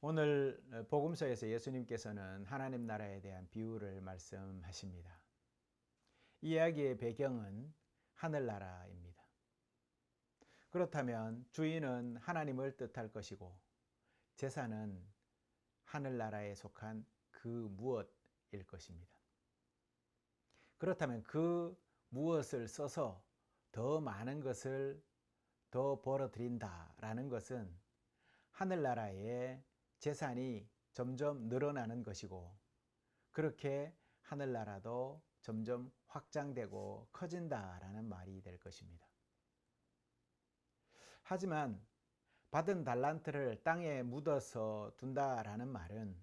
오늘 복음서에서 예수님께서는 하나님 나라에 대한 비유를 말씀하십니다. 이 이야기의 배경은 하늘나라입니다. 그렇다면 주인은 하나님을 뜻할 것이고 제사는 하늘나라에 속한 그 무엇일 것입니다. 그렇다면 그 무엇을 써서 더 많은 것을 더 벌어들인다라는 것은 하늘나라의 재산이 점점 늘어나는 것이고 그렇게 하늘나라도 점점 확장되고 커진다라는 말이 될 것입니다. 하지만 받은 달란트를 땅에 묻어서 둔다라는 말은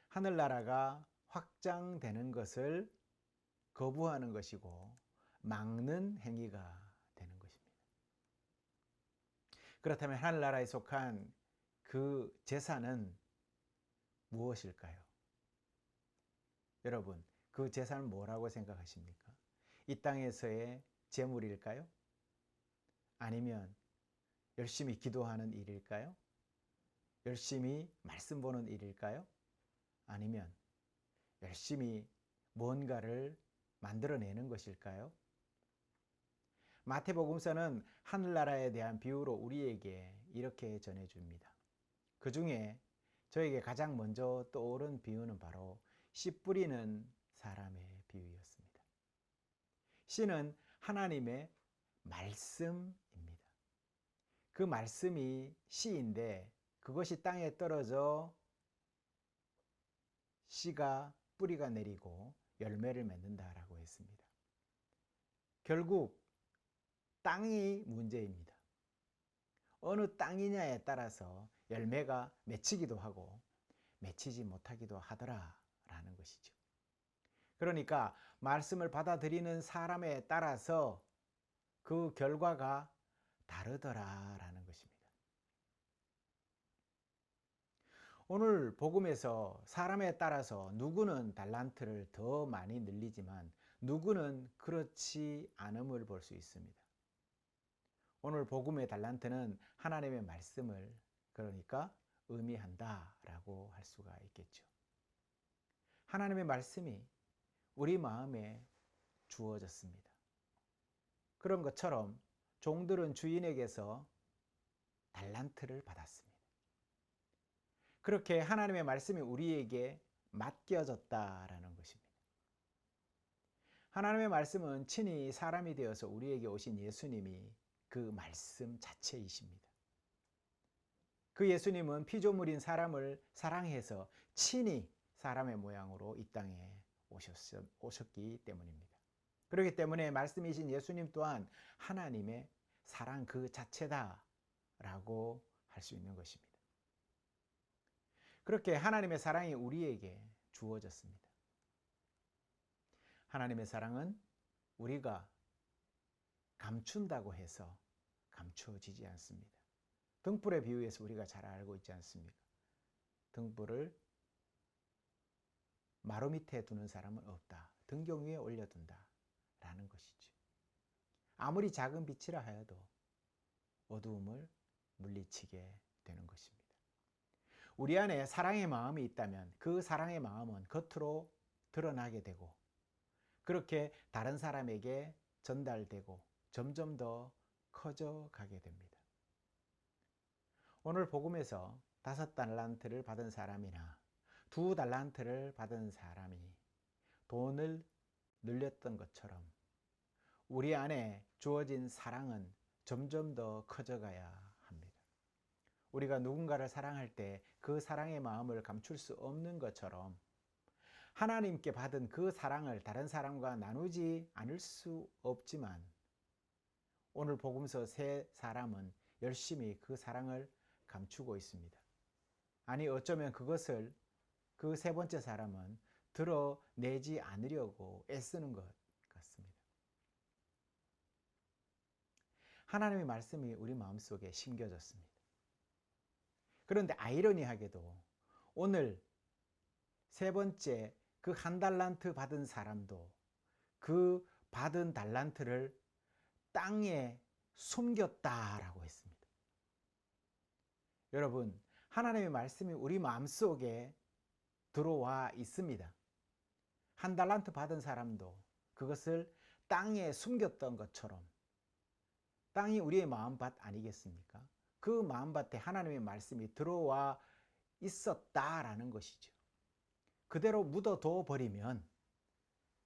하늘나라가 확장되는 것을 거부하는 것이고 막는 행위가 되는 것입니다. 그렇다면 하늘나라에 속한 그 재산은 무엇일까요? 여러분, 그 재산은 뭐라고 생각하십니까? 이 땅에서의 재물일까요? 아니면 열심히 기도하는 일일까요? 열심히 말씀 보는 일일까요? 아니면 열심히 뭔가를 만들어내는 것일까요? 마태복음서는 하늘나라에 대한 비유로 우리에게 이렇게 전해줍니다. 그 중에 저에게 가장 먼저 떠오른 비유는 바로 씨 뿌리는 사람의 비유였습니다. 씨는 하나님의 말씀입니다. 그 말씀이 씨인데 그것이 땅에 떨어져 씨가 뿌리가 내리고 열매를 맺는다라고 했습니다. 결국 땅이 문제입니다. 어느 땅이냐에 따라서 열매가 맺히기도 하고 맺히지 못하기도 하더라라는 것이죠. 그러니까 말씀을 받아들이는 사람에 따라서 그 결과가 다르더라라는 것입니다. 오늘 복음에서 사람에 따라서 누구는 달란트를 더 많이 늘리지만 누구는 그렇지 않음을 볼 수 있습니다. 오늘 복음의 달란트는 하나님의 말씀을 그러니까 의미한다라고 할 수가 있겠죠. 하나님의 말씀이 우리 마음에 주어졌습니다. 그런 것처럼 종들은 주인에게서 달란트를 받았습니다. 그렇게 하나님의 말씀이 우리에게 맡겨졌다라는 것입니다. 하나님의 말씀은 친히 사람이 되어서 우리에게 오신 예수님이 그 말씀 자체이십니다. 그 예수님은 피조물인 사람을 사랑해서 친히 사람의 모양으로 이 땅에 오셨기 때문입니다. 그렇기 때문에 말씀이신 예수님 또한 하나님의 사랑 그 자체다라고 할 수 있는 것입니다. 그렇게 하나님의 사랑이 우리에게 주어졌습니다. 하나님의 사랑은 우리가 감춘다고 해서 감추어지지 않습니다. 등불의 비유에서 우리가 잘 알고 있지 않습니까? 등불을 마루 밑에 두는 사람은 없다. 등경 위에 올려둔다 라는 것이죠. 아무리 작은 빛이라 하여도 어두움을 물리치게 되는 것입니다. 우리 안에 사랑의 마음이 있다면 그 사랑의 마음은 겉으로 드러나게 되고 그렇게 다른 사람에게 전달되고 점점 더 커져가게 됩니다. 오늘 복음에서 5달란트를 받은 사람이나 2달란트를 받은 사람이 돈을 늘렸던 것처럼 우리 안에 주어진 사랑은 점점 더 커져가야 합니다. 우리가 누군가를 사랑할 때 그 사랑의 마음을 감출 수 없는 것처럼 하나님께 받은 그 사랑을 다른 사람과 나누지 않을 수 없지만 오늘 복음서 3사람은 열심히 그 사랑을 감추고 있습니다. 아니 어쩌면 그것을 그 3번째 사람은 드러내지 않으려고 애쓰는 것 같습니다. 하나님의 말씀이 우리 마음속에 심겨졌습니다. 그런데 아이러니하게도 오늘 3번째 그 1달란트 받은 사람도 그 받은 달란트를 땅에 숨겼다라고 했습니다. 여러분, 하나님의 말씀이 우리 마음속에 들어와 있습니다. 한 달란트 받은 사람도 그것을 땅에 숨겼던 것처럼 땅이 우리의 마음밭 아니겠습니까? 그 마음밭에 하나님의 말씀이 들어와 있었다라는 것이죠. 그대로 묻어둬 버리면,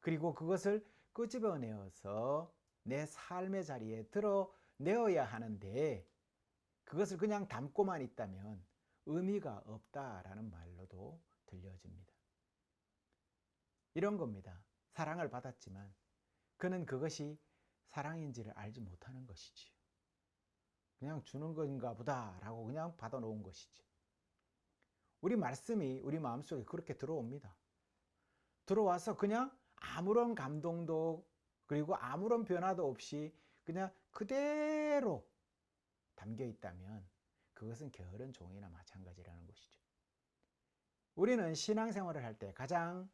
그리고 그것을 끄집어내어서 내 삶의 자리에 드러내어야 하는데 그것을 그냥 담고만 있다면 의미가 없다라는 말로도 들려집니다. 이런 겁니다. 사랑을 받았지만 그는 그것이 사랑인지를 알지 못하는 것이지요. 그냥 주는 건가 보다라고 그냥 받아놓은 것이죠. 우리 말씀이 우리 마음속에 그렇게 들어옵니다. 들어와서 그냥 아무런 감동도 그리고 아무런 변화도 없이 그냥 그대로 담겨 있다면 그것은 게으른 종이나 마찬가지라는 것이죠. 우리는 신앙생활을 할 때 가장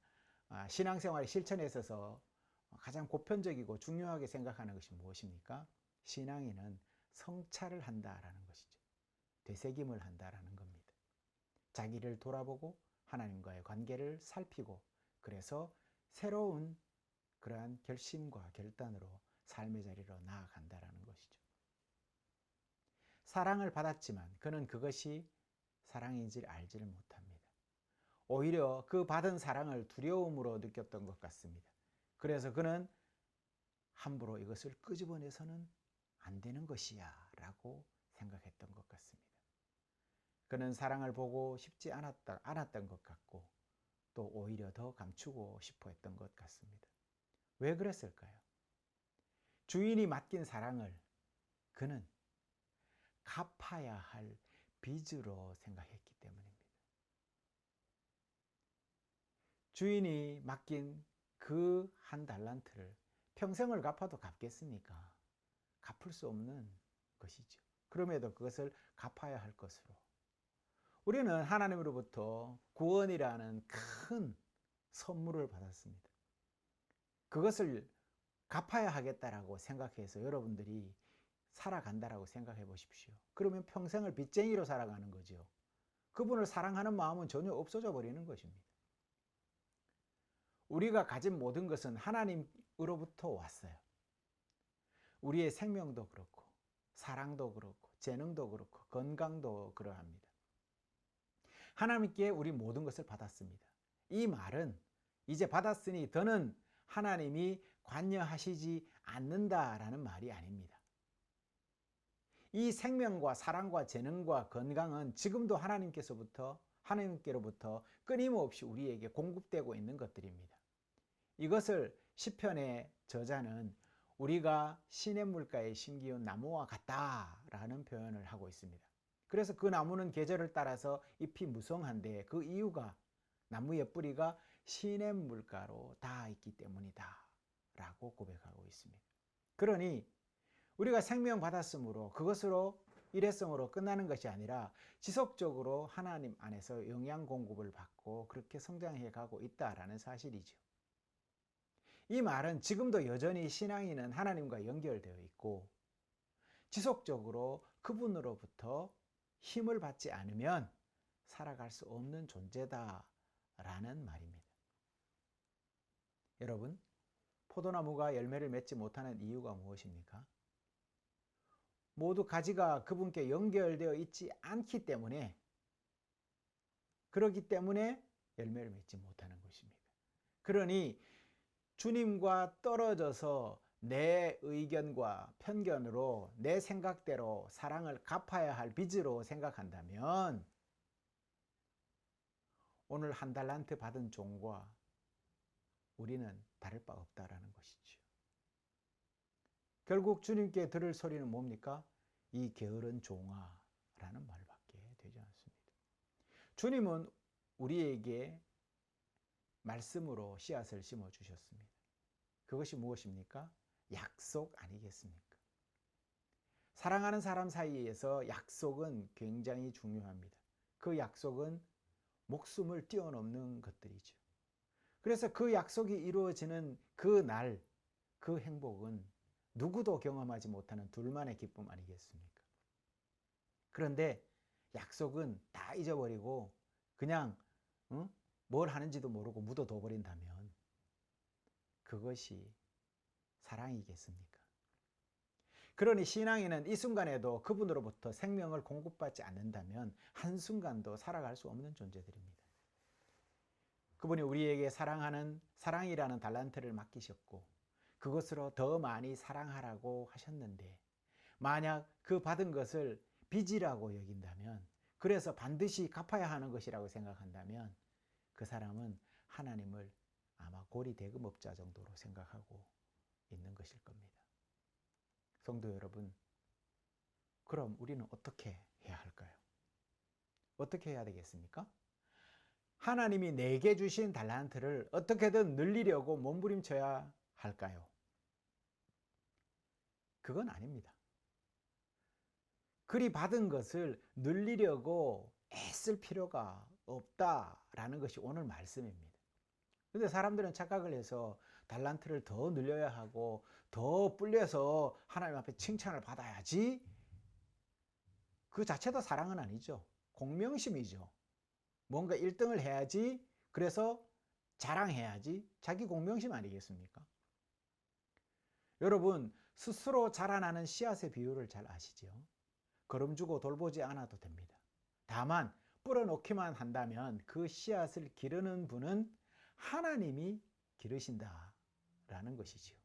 신앙생활의 실천에 있어서 가장 보편적이고 중요하게 생각하는 것이 무엇입니까? 신앙인은 성찰을 한다라는 것이죠. 되새김을 한다라는 겁니다. 자기를 돌아보고 하나님과의 관계를 살피고 그래서 새로운 그러한 결심과 결단으로 삶의 자리로 나아간다라는 것이죠. 사랑을 받았지만 그는 그것이 사랑인지 알지를 못합니다. 오히려 그 받은 사랑을 두려움으로 느꼈던 것 같습니다. 그래서 그는 함부로 이것을 끄집어내서는 안 되는 것이야 라고 생각했던 것 같습니다. 그는 사랑을 보고 싶지 않았던 것 같고 또 오히려 더 감추고 싶어 했던 것 같습니다. 왜 그랬을까요? 주인이 맡긴 사랑을 그는 갚아야 할 빚으로 생각했기 때문입니다. 주인이 맡긴 그 한 달란트를 평생을 갚아도 갚겠습니까? 갚을 수 없는 것이죠. 그럼에도 그것을 갚아야 할 것으로. 우리는 하나님으로부터 구원이라는 큰 선물을 받았습니다. 그것을 갚아야 하겠다라고 생각해서 여러분들이 살아간다라고 생각해 보십시오. 그러면 평생을 빚쟁이로 살아가는 거죠. 그분을 사랑하는 마음은 전혀 없어져 버리는 것입니다. 우리가 가진 모든 것은 하나님으로부터 왔어요. 우리의 생명도 그렇고 사랑도 그렇고 재능도 그렇고 건강도 그러합니다. 하나님께 우리 모든 것을 받았습니다. 이 말은 이제 받았으니 더는 하나님이 관여하시지 않는다라는 말이 아닙니다. 이 생명과 사랑과 재능과 건강은 지금도 하나님께로부터 끊임없이 우리에게 공급되고 있는 것들입니다. 이것을 시편의 저자는 우리가 시냇물가에 심기운 나무와 같다라는 표현을 하고 있습니다. 그래서 그 나무는 계절을 따라서 잎이 무성한데 그 이유가 나무의 뿌리가 시냇물가로 닿아 있기 때문이다 라고 고백하고 있습니다. 그러니 우리가 생명 받았으므로 그것으로 일회성으로 끝나는 것이 아니라 지속적으로 하나님 안에서 영양 공급을 받고 그렇게 성장해 가고 있다라는 사실이죠. 이 말은 지금도 여전히 신앙인은 하나님과 연결되어 있고 지속적으로 그분으로부터 힘을 받지 않으면 살아갈 수 없는 존재다라는 말입니다. 여러분, 포도나무가 열매를 맺지 못하는 이유가 무엇입니까? 모두 가지가 그분께 연결되어 있지 않기 때문에 그렇기 때문에 열매를 맺지 못하는 것입니다. 그러니 주님과 떨어져서 내 의견과 편견으로 내 생각대로 사랑을 갚아야 할 빚으로 생각한다면 오늘 한 달란트 받은 종과 우리는 다를 바 없다라는 것이죠. 결국 주님께 들을 소리는 뭡니까? 이 게으른 종아 라는 말밖에 되지 않습니다. 주님은 우리에게 말씀으로 씨앗을 심어 주셨습니다. 그것이 무엇입니까? 약속 아니겠습니까? 사랑하는 사람 사이에서 약속은 굉장히 중요합니다. 그 약속은 목숨을 뛰어넘는 것들이죠. 그래서 그 약속이 이루어지는 그 날, 그 행복은 누구도 경험하지 못하는 둘만의 기쁨 아니겠습니까? 그런데 약속은 다 잊어버리고 그냥 뭘 하는지도 모르고 묻어둬 버린다면 그것이 사랑이겠습니까? 그러니 신앙인은 이 순간에도 그분으로부터 생명을 공급받지 않는다면 한순간도 살아갈 수 없는 존재들입니다. 그분이 우리에게 사랑이라는 달란트를 맡기셨고 그것으로 더 많이 사랑하라고 하셨는데 만약 그 받은 것을 빚이라고 여긴다면, 그래서 반드시 갚아야 하는 것이라고 생각한다면 그 사람은 하나님을 아마 고리대금업자 정도로 생각하고 있는 것일 겁니다. 성도 여러분, 그럼 우리는 어떻게 해야 할까요? 어떻게 해야 되겠습니까? 하나님이 내게 주신 달란트를 어떻게든 늘리려고 몸부림쳐야 할까요? 그건 아닙니다. 그리 받은 것을 늘리려고 애쓸 필요가 없다라는 것이 오늘 말씀입니다. 그런데 사람들은 착각을 해서 달란트를 더 늘려야 하고 더 불려서 하나님 앞에 칭찬을 받아야지, 그 자체도 사랑은 아니죠. 공명심이죠. 뭔가 1등을 해야지, 그래서 자랑해야지, 자기 공명심 아니겠습니까? 여러분, 스스로 자라나는 씨앗의 비유를 잘 아시죠? 거름 주고 돌보지 않아도 됩니다. 다만 뿌려놓기만 한다면 그 씨앗을 기르는 분은 하나님이 기르신다라는 것이지요.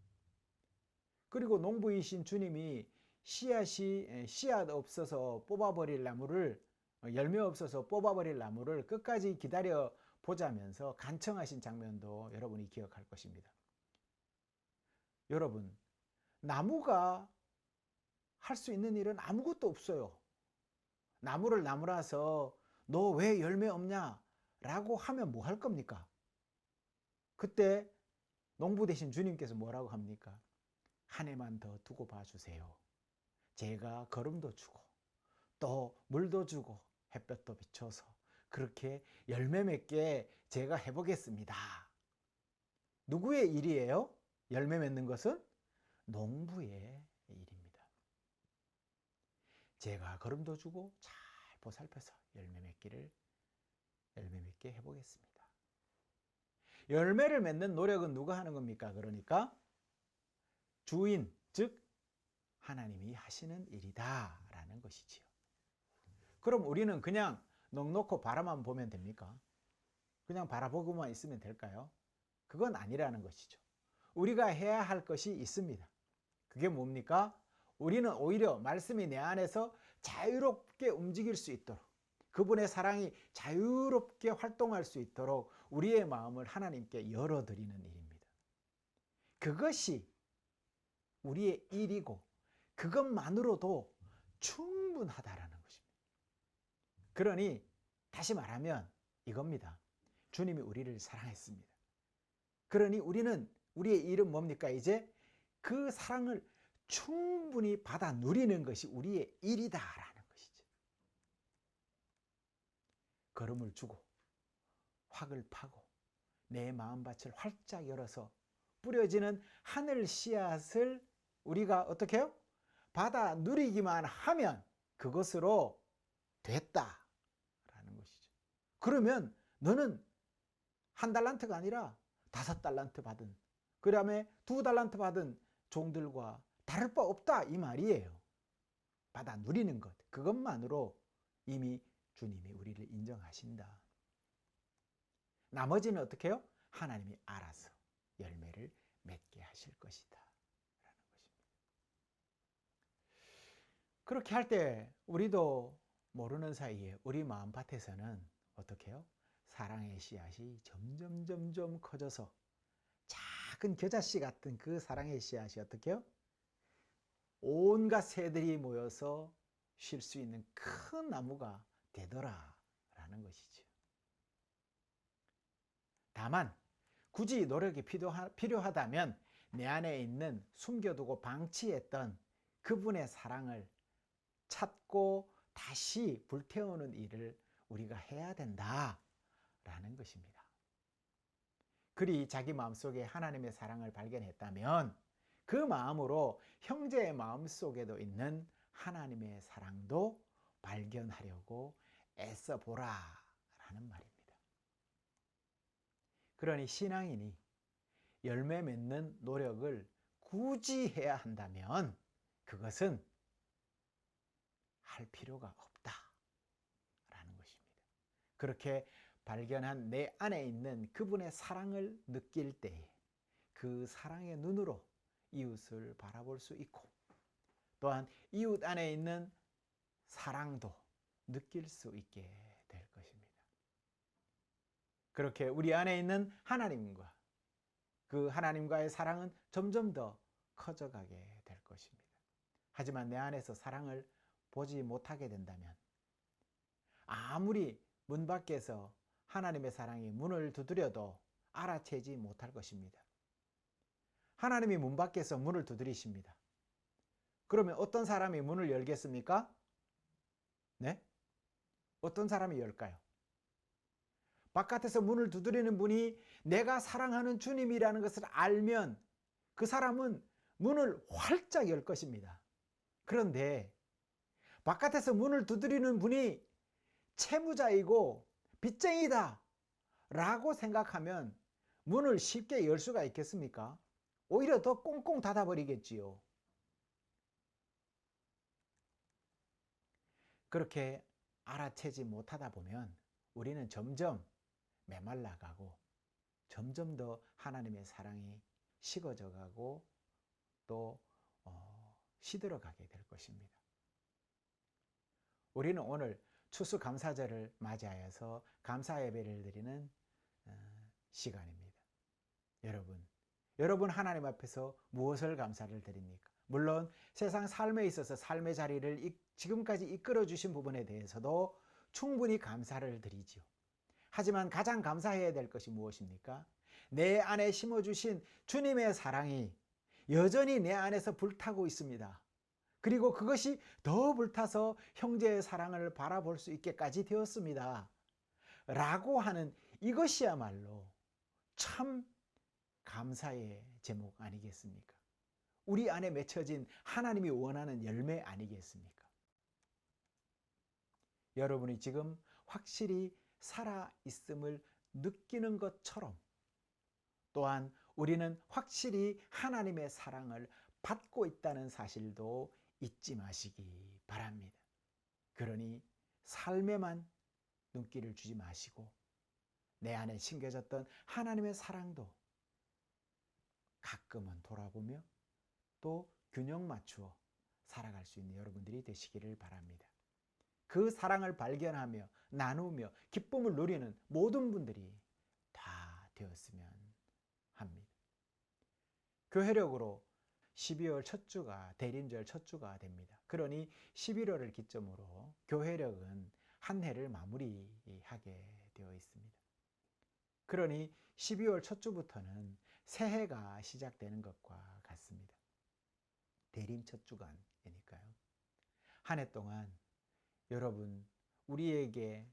그리고 농부이신 주님이 씨앗 없어서 뽑아버릴 나무를, 열매 없어서 뽑아버릴 나무를 끝까지 기다려 보자면서 간청하신 장면도 여러분이 기억할 것입니다. 여러분, 나무가 할 수 있는 일은 아무것도 없어요. 나무를 나무라서 너 왜 열매 없냐? 라고 하면 뭐 할 겁니까? 그때 농부 되신 주님께서 뭐라고 합니까? 한 해만 더 두고 봐주세요. 제가 거름도 주고 또 물도 주고 햇볕도 비춰서 그렇게 열매 맺게 제가 해보겠습니다. 누구의 일이에요? 열매 맺는 것은 농부의 일입니다. 제가 거름도 주고 잘 보살펴서 열매 맺게 해보겠습니다. 열매를 맺는 노력은 누가 하는 겁니까? 그러니까 주인, 즉 하나님이 하시는 일이다 라는 것이지요. 그럼 우리는 그냥 넋놓고 바라만 보면 됩니까? 그냥 바라보고만 있으면 될까요? 그건 아니라는 것이죠. 우리가 해야 할 것이 있습니다. 그게 뭡니까? 우리는 오히려 말씀이 내 안에서 자유롭게 움직일 수 있도록, 그분의 사랑이 자유롭게 활동할 수 있도록 우리의 마음을 하나님께 열어드리는 일입니다. 그것이 우리의 일이고 그것만으로도 충분하다라는 것입니다. 그러니 다시 말하면 이겁니다. 주님이 우리를 사랑했습니다. 그러니 우리의 일은 뭡니까? 이제 그 사랑을 충분히 받아 누리는 것이 우리의 일이다라는 것이죠. 걸음을 주고 확을 파고 내 마음밭을 활짝 열어서 뿌려지는 하늘 씨앗을 우리가 어떻게 해요? 받아 누리기만 하면 그것으로 됐다라는 것이죠. 그러면 너는 1달란트가 아니라 5달란트 받은, 그 다음에 2달란트 받은 종들과 다를 바 없다 이 말이에요. 받아 누리는 것, 그것만으로 이미 주님이 우리를 인정하신다. 나머지는 어떻게 해요? 하나님이 알아서 열매를 맺게 하실 것이다 라는 것입니다. 그렇게 할 때 우리도 모르는 사이에 우리 마음밭에서는 어떻게 해요? 사랑의 씨앗이 점점 커져서 작은 겨자씨 같은 그 사랑의 씨앗이 어떻게 해요? 온갖 새들이 모여서 쉴 수 있는 큰 나무가 되더라라는 것이죠. 다만 굳이 노력이 필요하다면 내 안에 있는 숨겨두고 방치했던 그분의 사랑을 찾고 다시 불태우는 일을 우리가 해야 된다라는 것입니다. 그리 자기 마음속에 하나님의 사랑을 발견했다면 그 마음으로 형제의 마음속에도 있는 하나님의 사랑도 발견하려고 애써 보라라는 말입니다. 그러니 신앙인이 열매 맺는 노력을 굳이 해야 한다면 그것은 할 필요가 없다라는 것입니다. 그렇게 발견한 내 안에 있는 그분의 사랑을 느낄 때에 그 사랑의 눈으로 이웃을 바라볼 수 있고, 또한 이웃 안에 있는 사랑도 느낄 수 있게 될 것입니다. 그렇게 우리 안에 있는 하나님과 그 하나님과의 사랑은 점점 더 커져가게 될 것입니다. 하지만 내 안에서 사랑을 보지 못하게 된다면 아무리 문 밖에서 하나님의 사랑이 문을 두드려도 알아채지 못할 것입니다. 하나님이 문 밖에서 문을 두드리십니다. 그러면 어떤 사람이 문을 열겠습니까? 네? 어떤 사람이 열까요? 바깥에서 문을 두드리는 분이 내가 사랑하는 주님이라는 것을 알면 그 사람은 문을 활짝 열 것입니다. 그런데 바깥에서 문을 두드리는 분이 채무자이고 빚쟁이다 라고 생각하면 문을 쉽게 열 수가 있겠습니까? 오히려 더 꽁꽁 닫아버리겠지요. 그렇게 알아채지 못하다 보면 우리는 점점 메말라가고 점점 더 하나님의 사랑이 식어져 가고 또 시들어가게 될 것입니다. 우리는 오늘 추수감사절을 맞이하여서 감사 예배를 드리는 시간입니다. 여러분 하나님 앞에서 무엇을 감사를 드립니까? 물론 세상 삶에 있어서 삶의 자리를 지금까지 이끌어 주신 부분에 대해서도 충분히 감사를 드리지요. 하지만 가장 감사해야 될 것이 무엇입니까? 내 안에 심어주신 주님의 사랑이 여전히 내 안에서 불타고 있습니다. 그리고 그것이 더 불타서 형제의 사랑을 바라볼 수 있게까지 되었습니다. 라고 하는 이것이야말로 참 감사의 제목 아니겠습니까? 우리 안에 맺혀진 하나님이 원하는 열매 아니겠습니까? 여러분이 지금 확실히 살아있음을 느끼는 것처럼 또한 우리는 확실히 하나님의 사랑을 받고 있다는 사실도 잊지 마시기 바랍니다. 그러니 삶에만 눈길을 주지 마시고 내 안에 심겨졌던 하나님의 사랑도 가끔은 돌아보며 또 균형 맞추어 살아갈 수 있는 여러분들이 되시기를 바랍니다. 그 사랑을 발견하며 나누며 기쁨을 누리는 모든 분들이 다 되었으면 합니다. 교회력으로 12월 첫 주가 대림절 첫 주가 됩니다. 그러니 11월을 기점으로 교회력은 한 해를 마무리하게 되어 있습니다. 그러니 12월 첫 주부터는 새해가 시작되는 것과 같습니다. 대림 첫 주간이니까요. 한 해 동안 여러분 우리에게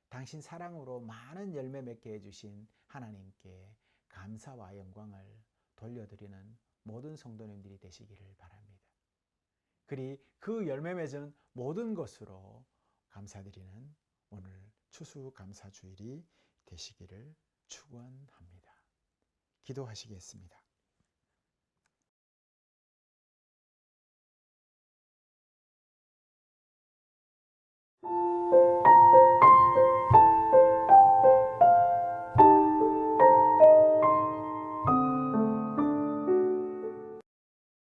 당신 사랑으로 많은 열매 맺게 해주신 하나님께 감사와 영광을 돌려드리는 모든 성도님들이 되시기를 바랍니다. 그리 그 열매 맺은 모든 것으로 감사드리는 오늘 추수감사주일이 되시기를 축원합니다. 기도하시겠습니다.